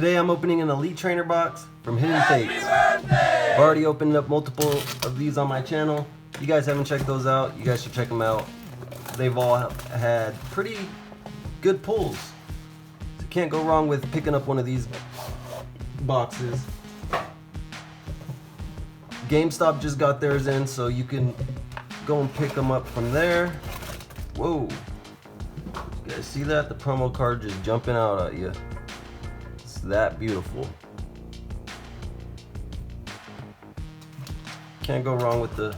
Today I'm opening an Elite Trainer box from Hidden Fates. I've already opened up multiple of these on my channel. If you guys haven't checked those out, you guys should check them out. They've all had pretty good pulls. So you can't go wrong with picking up one of these boxes. GameStop just got theirs in, so you can go and pick them up from there. Whoa. You guys see that? The promo card just jumping out at you. It's that beautiful. Can't go wrong with the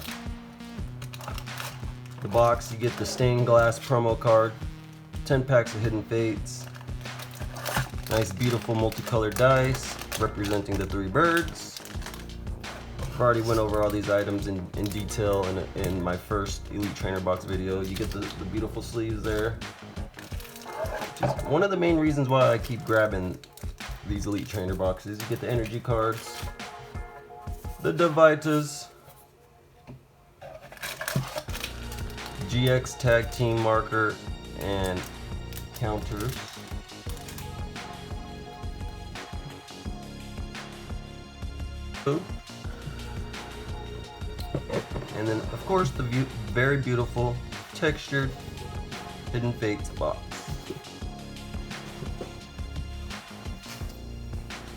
box. You get the stained glass promo card, 10 packs of Hidden Fates, nice beautiful multicolored dice representing the 3 birds. I've already went over all these items in detail in my first Elite Trainer box video. You get the beautiful sleeves there. Just one of the main reasons why I keep grabbing these Elite Trainer boxes. You get the energy cards, the Divitas, GX Tag Team marker, and counters. And then, of course, the very beautiful textured Hidden Fates box.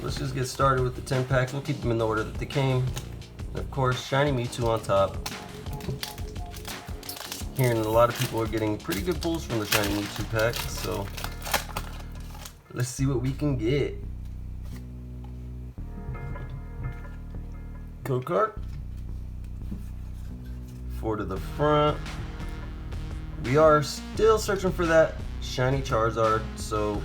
Let's just get started with the 10 packs. We'll keep them in the order that they came. And of course, Shiny Mewtwo on top. Hearing a lot of people are getting pretty good pulls from the Shiny Mewtwo pack, so let's see what we can get. Code card. 4 to the front. We are still searching for that shiny Charizard, so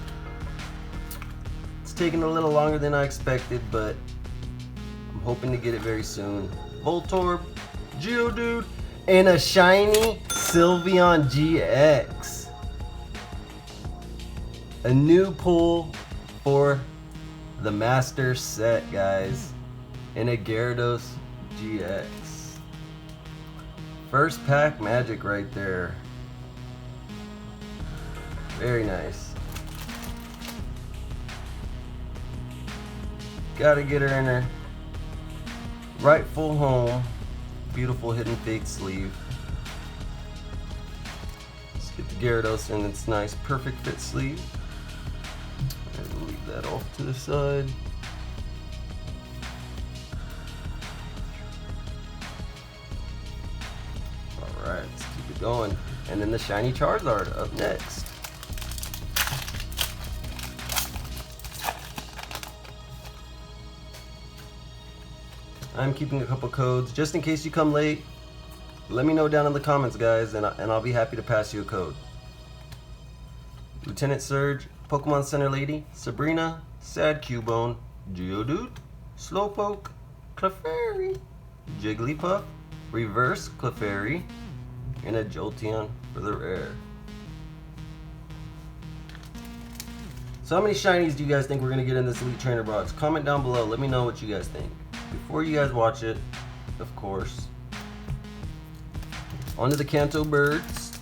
it's taking a little longer than I expected, but I'm hoping to get it very soon. Voltorb, Geodude, and a shiny Sylveon GX. A new pull for the Master set, guys, and a Gyarados GX. First pack magic right there. Very nice. Gotta get her in her rightful home. Beautiful Hidden Fate sleeve. Let's get the Gyarados in its nice perfect fit sleeve. And leave that off to the side. Alright, let's keep it going. And then the shiny Charizard up next. I'm keeping a couple codes just in case you come late. Let me know down in the comments, guys, and I'll be happy to pass you a code. Lieutenant Surge, Pokemon Center Lady, Sabrina, Sad Cubone, Geodude, Slowpoke, Clefairy, Jigglypuff, Reverse Clefairy, and a Jolteon for the rare. So how many shinies do you guys think we're going to get in this Elite Trainer box? Comment down below. Let me know what you guys think. Before you guys watch it, of course, onto the Kanto birds.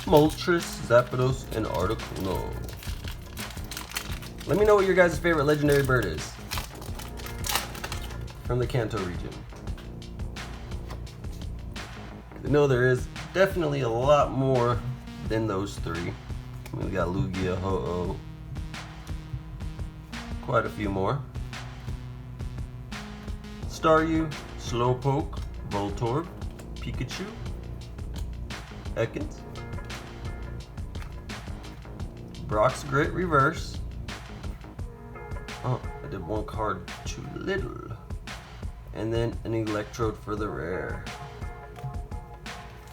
Moltres, Zapdos, and Articuno. Let me know what your guys' favorite legendary bird is from the Kanto region. I know there is definitely a lot more than those 3. We got Lugia, Ho-Oh, quite a few more. Staryu, Slowpoke, Voltorb, Pikachu, Ekans, Brock's Grit Reverse. Oh, I did one card too little. And then an Electrode for the rare.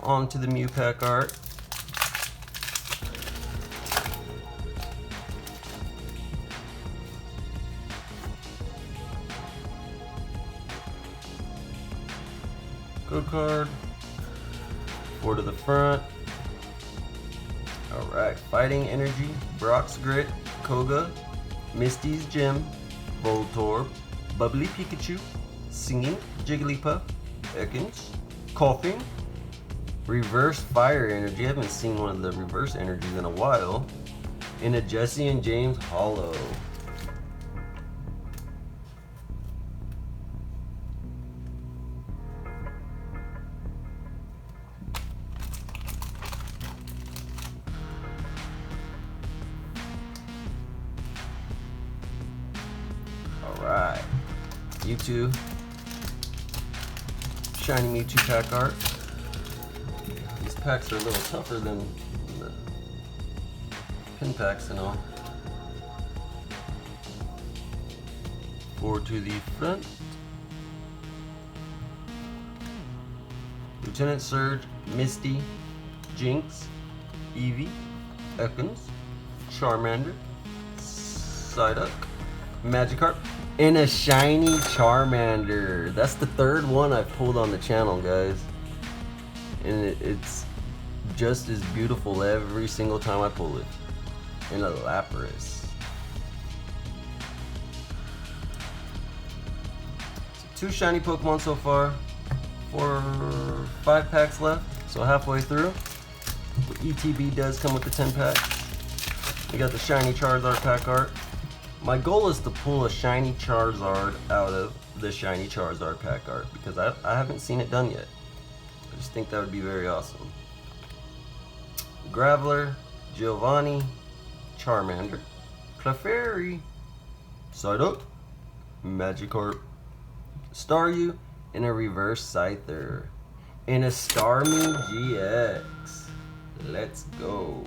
On to the Mew pack art. Code card. 4 to the front. Alright, Fighting Energy, Brock's Grit, Koga, Misty's Gem, Voltorb, Bubbly Pikachu, Singing Jigglypuff, Ekans, Coughing, Reverse Fire Energy. I haven't seen one of the reverse energies in a while. In a Jesse and James Hollow. Alright. Mewtwo. Shiny Mewtwo pack art. These packs are a little tougher than the pin packs and all. Forward to the front. Lieutenant Surge, Misty, Jinx, Eevee, Ekans, Charmander, Psyduck, Magikarp, and a shiny Charmander. That's the third one I've pulled on the channel, guys. And it's just as beautiful every single time I pull it. And a Lapras. So 2 shiny Pokemon so far. 5 packs left, so halfway through. ETB does come with the 10 packs. We got the shiny Charizard pack art. My goal is to pull a shiny Charizard out of the shiny Charizard pack art because I haven't seen it done yet. I just think that would be very awesome. Graveler, Giovanni, Charmander, Clefairy, Psyduck, Magikarp, Staryu, and a reverse Scyther, and a Starmie GX. Let's go.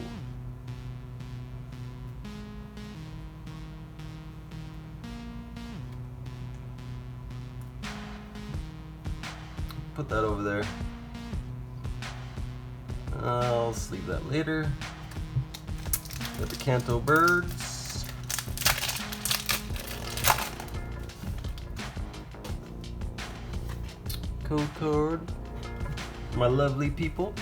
Put that over there. I'll sleeve that later. Got the Kanto birds. Code card. My lovely people.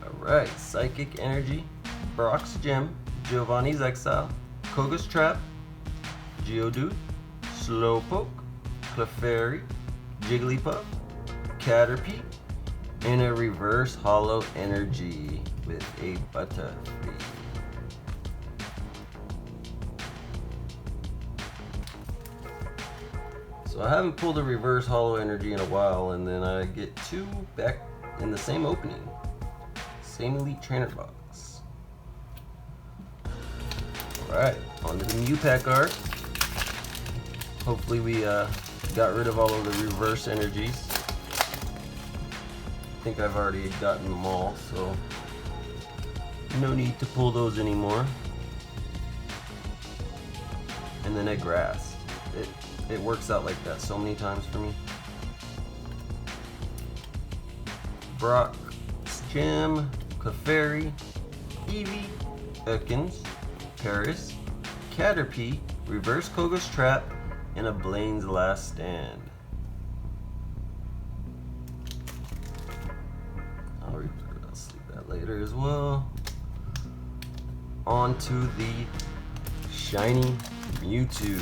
Alright, Psychic Energy, Brock's Gem, Giovanni's Exile, Koga's Trap, Geodude, Slowpoke, Clefairy, Jigglypuff, Caterpie, and a reverse Hollow Energy with a Butterfree. So I haven't pulled a reverse Hollow Energy in a while, and then I get 2 back in the same opening. Same Elite Trainer box. Alright, on to the Mew pack art. Hopefully we got rid of all of the reverse energies. I think I've already gotten them all, so no need to pull those anymore. And then a Grass. It works out like that so many times for me. Brock's Gem, Clefairy, Eevee, Ekans, Paris, Caterpie, reverse Koga's Trap, and a Blaine's Last Stand. I'll sleep that later as well. On to the shiny Mewtwo.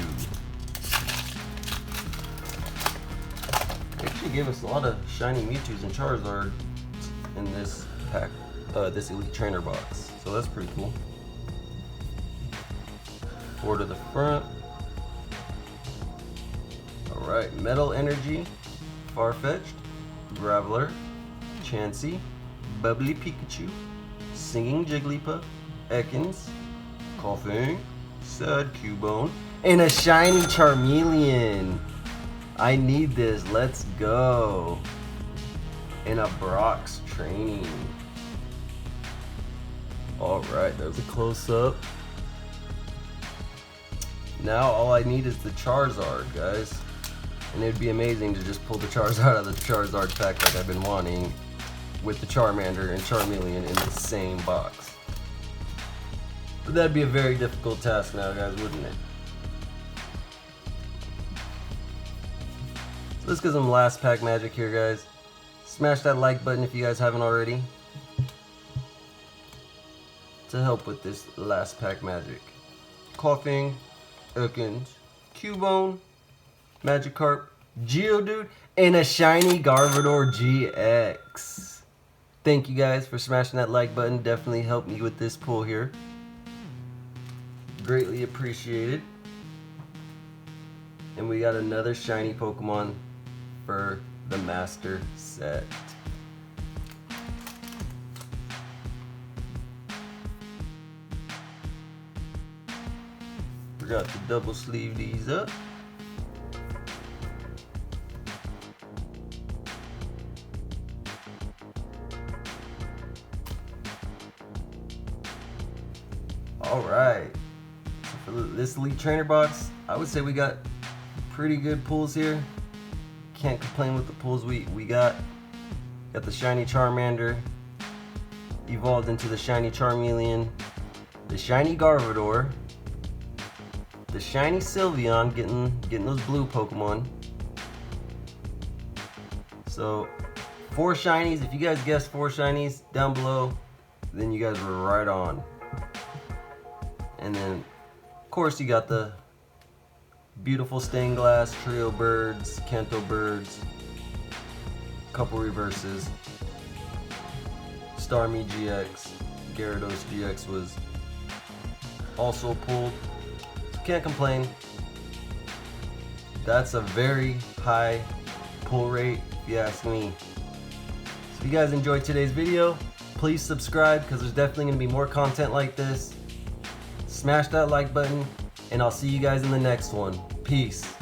They actually gave us a lot of shiny Mewtwo's and Charizard in this pack, this Elite Trainer box. So that's pretty cool. 4 to the front. Alright, Metal Energy, Farfetch'd, Graveler, Chansey, Bubbly Pikachu, Singing Jigglypuff, Ekans, Koffing, Sad Cubone, and a shiny Charmeleon. I need this, let's go. And a Brock's Training. Alright, there's a close-up. Now all I need is the Charizard, guys. And it'd be amazing to just pull the Charizard out of the Charizard pack like I've been wanting, with the Charmander and Charmeleon in the same box. But that'd be a very difficult task now, guys, wouldn't it? So let's get some last pack magic here, guys. Smash that like button if you guys haven't already, to help with this last pack magic. Koffing, Ekans, Cubone, Magikarp, Geodude, and a shiny Gardevoir GX. Thank you guys for smashing that like button. Definitely helped me with this pull here. Greatly appreciated. And we got another shiny Pokemon for the Master Set. Forgot to double sleeve these up. Alright, so for this Elite Trainer box, I would say we got pretty good pulls here. Can't complain with the pulls we got. Got the shiny Charmander, evolved into the shiny Charmeleon, the shiny Gardevoir, the shiny Sylveon, getting those blue Pokemon. So 4 shinies. If you guys guessed 4 shinies down below, then you guys were right on. And then, of course, you got the beautiful stained glass trio birds, Kanto birds, couple reverses. Starmie GX, Gyarados GX was also pulled. Can't complain. That's a very high pull rate, if you ask me. So if you guys enjoyed today's video, please subscribe because there's definitely going to be more content like this. Smash that like button, and I'll see you guys in the next one. Peace.